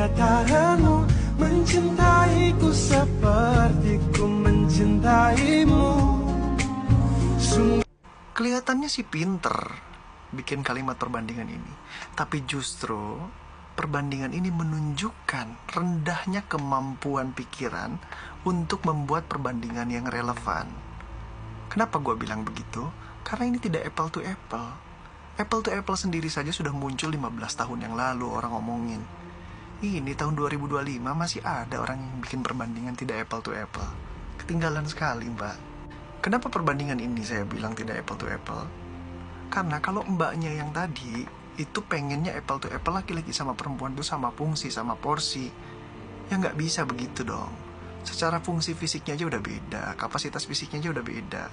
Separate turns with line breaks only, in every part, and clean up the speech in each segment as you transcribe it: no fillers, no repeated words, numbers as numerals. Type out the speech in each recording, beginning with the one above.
kenyataan mencintaiku seperti ku mencintaimu.
Kelihatannya sih pinter bikin kalimat perbandingan ini, tapi justru perbandingan ini menunjukkan rendahnya kemampuan pikiran untuk membuat perbandingan yang relevan. Kenapa gue bilang begitu? Karena ini tidak apple to apple. Apple to apple sendiri saja sudah muncul 15 tahun yang lalu orang ngomongin. Ini tahun 2025 masih ada orang yang bikin perbandingan tidak apple to apple. Ketinggalan sekali, Mbak. Kenapa perbandingan ini saya bilang tidak apple to apple? Karena kalau mbaknya yang tadi itu pengennya apple to apple, laki-laki sama perempuan itu sama fungsi, sama porsi. Ya nggak bisa begitu dong. Secara fungsi fisiknya aja udah beda, kapasitas fisiknya aja udah beda.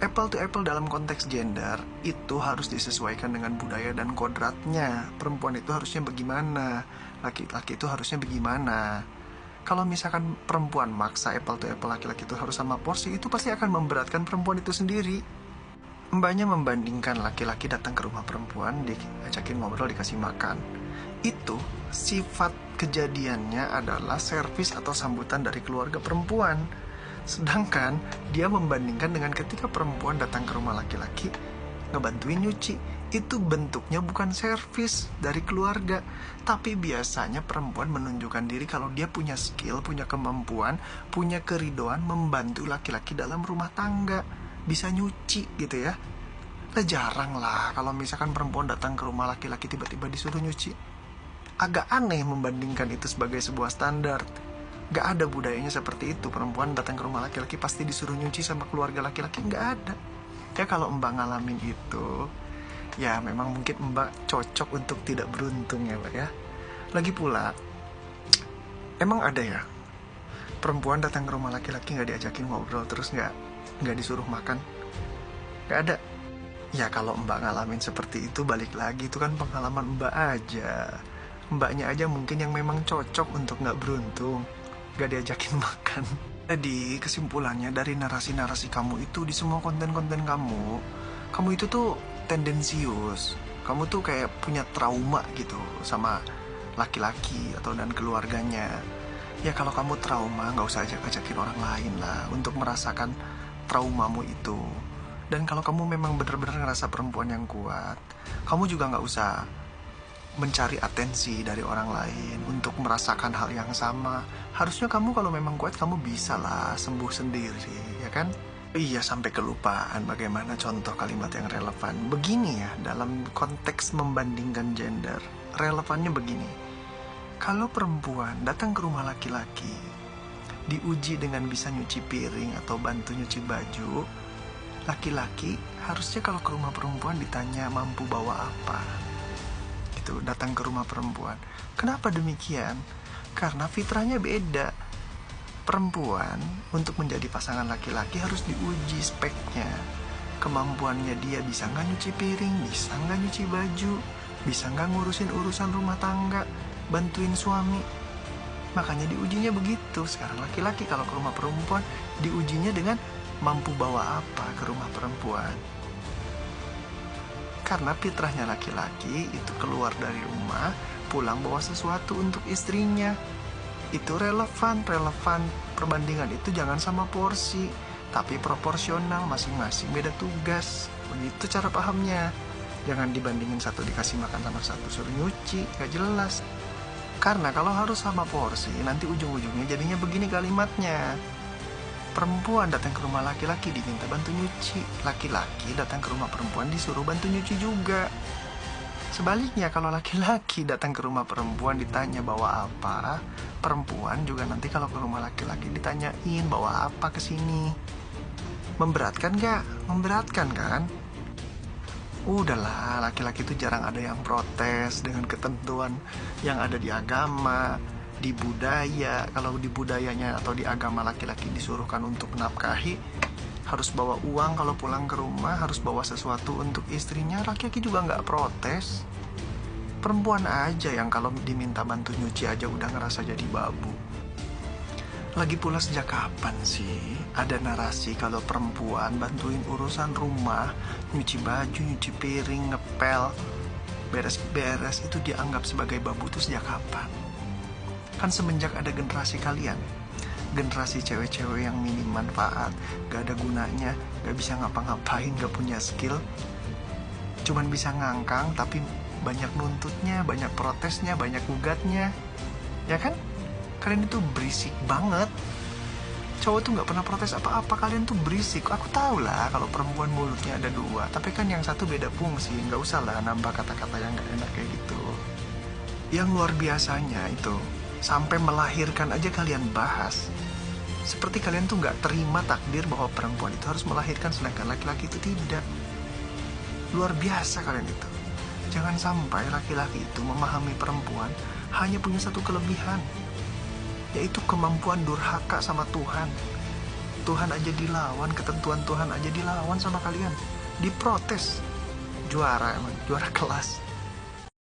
Apple to apple dalam konteks gender itu harus disesuaikan dengan budaya dan kodratnya. Perempuan itu harusnya bagaimana, laki-laki itu harusnya bagaimana. Kalau misalkan perempuan maksa apple to apple laki-laki itu harus sama porsi, itu pasti akan memberatkan perempuan itu sendiri. Mbaknya membandingkan laki-laki datang ke rumah perempuan, diajakin ngobrol, dikasih makan. Itu sifat kejadiannya adalah servis atau sambutan dari keluarga perempuan. Sedangkan dia membandingkan dengan ketika perempuan datang ke rumah laki-laki, ngebantuin nyuci. Itu bentuknya bukan servis dari keluarga, tapi biasanya perempuan menunjukkan diri kalau dia punya skill, punya kemampuan, punya keridoan membantu laki-laki dalam rumah tangga. Bisa nyuci gitu ya. Lah jarang lah kalau misalkan perempuan datang ke rumah laki-laki tiba-tiba disuruh nyuci. Agak aneh membandingkan itu sebagai sebuah standar. Gak ada budayanya seperti itu. Perempuan datang ke rumah laki-laki pasti disuruh nyuci sama keluarga laki-laki. Gak ada. Ya kalau mbak ngalamin itu, ya memang mungkin mbak cocok untuk tidak beruntung ya mbak ya. Lagi pula, emang ada ya perempuan datang ke rumah laki-laki gak diajakin ngobrol, terus nggak disuruh makan? Nggak ada. Ya kalau mbak ngalamin seperti itu, balik lagi itu kan pengalaman mbak aja. Mbaknya aja mungkin yang memang cocok untuk nggak beruntung, nggak diajakin makan. Jadi kesimpulannya dari narasi-narasi kamu itu, di semua konten-konten kamu itu tuh tendensius. Kamu tuh kayak punya trauma gitu sama laki-laki atau dan keluarganya. Ya kalau kamu trauma, nggak usah ajakin orang lain lah untuk merasakan traumamu itu. Dan kalau kamu memang benar-benar ngerasa perempuan yang kuat, kamu juga nggak usah mencari atensi dari orang lain untuk merasakan hal yang sama. Harusnya kamu kalau memang kuat, kamu bisa lah sembuh sendiri, ya kan? Iya, sampai kelupaan bagaimana contoh kalimat yang relevan. Begini ya, dalam konteks membandingkan gender, relevannya begini. Kalau perempuan datang ke rumah laki-laki, diuji dengan bisa nyuci piring atau bantu nyuci baju, laki-laki harusnya kalau ke rumah perempuan ditanya mampu bawa apa. Gitu, datang ke rumah perempuan. Kenapa demikian? Karena fitrahnya beda. Perempuan untuk menjadi pasangan laki-laki harus diuji speknya. Kemampuannya dia bisa nggak nyuci piring, bisa nggak nyuci baju, bisa nggak ngurusin urusan rumah tangga, bantuin suami. Makanya diujinya begitu. Sekarang laki-laki kalau ke rumah perempuan diujinya dengan mampu bawa apa ke rumah perempuan. Karena fitrahnya laki-laki itu keluar dari rumah, pulang bawa sesuatu untuk istrinya. Itu relevan. Perbandingan itu jangan sama porsi, tapi proporsional, masing-masing beda tugas. Begitu cara pahamnya. Jangan dibandingin satu dikasih makan sama satu suruh nyuci, gak jelas. Karena kalau harus sama porsi, nanti ujung-ujungnya jadinya begini kalimatnya. Perempuan datang ke rumah laki-laki diminta bantu nyuci, laki-laki datang ke rumah perempuan disuruh bantu nyuci juga. Sebaliknya kalau laki-laki datang ke rumah perempuan ditanya bawa apa, perempuan juga nanti kalau ke rumah laki-laki ditanyain bawa apa ke sini. Memberatkan gak? Memberatkan kan? Udahlah, laki-laki itu jarang ada yang protes dengan ketentuan yang ada di agama, di budaya. Kalau di budayanya atau di agama laki-laki disuruhkan untuk menafkahi, harus bawa uang kalau pulang ke rumah, harus bawa sesuatu untuk istrinya. Laki-laki juga nggak protes. Perempuan aja yang kalau diminta bantu nyuci aja udah ngerasa jadi babu. Lagi pula sejak kapan sih ada narasi kalau perempuan bantuin urusan rumah, nyuci baju, nyuci piring, ngepel, beres-beres itu dianggap sebagai babu? Itu sejak kapan? Kan semenjak ada generasi kalian, generasi cewek-cewek yang minim manfaat, gak ada gunanya, gak bisa ngapa-ngapain, gak punya skill, cuman bisa ngangkang, tapi banyak nuntutnya, banyak protesnya, banyak gugatnya, ya kan? Kalian itu berisik banget. Cowok tuh gak pernah protes apa-apa, kalian tuh berisik. Aku tahu lah kalau perempuan mulutnya ada dua, tapi kan yang satu beda fungsi. Gak usah lah nambah kata-kata yang gak enak kayak gitu. Yang luar biasanya itu, sampai melahirkan aja kalian bahas. Seperti kalian tuh gak terima takdir bahwa perempuan itu harus melahirkan, sedangkan laki-laki itu tidak. Luar biasa kalian itu. Jangan sampai laki-laki itu memahami perempuan hanya punya satu kelebihan, yaitu kemampuan durhaka sama Tuhan. Tuhan aja dilawan, ketentuan Tuhan aja dilawan sama kalian, diprotes. Juara emang, juara kelas.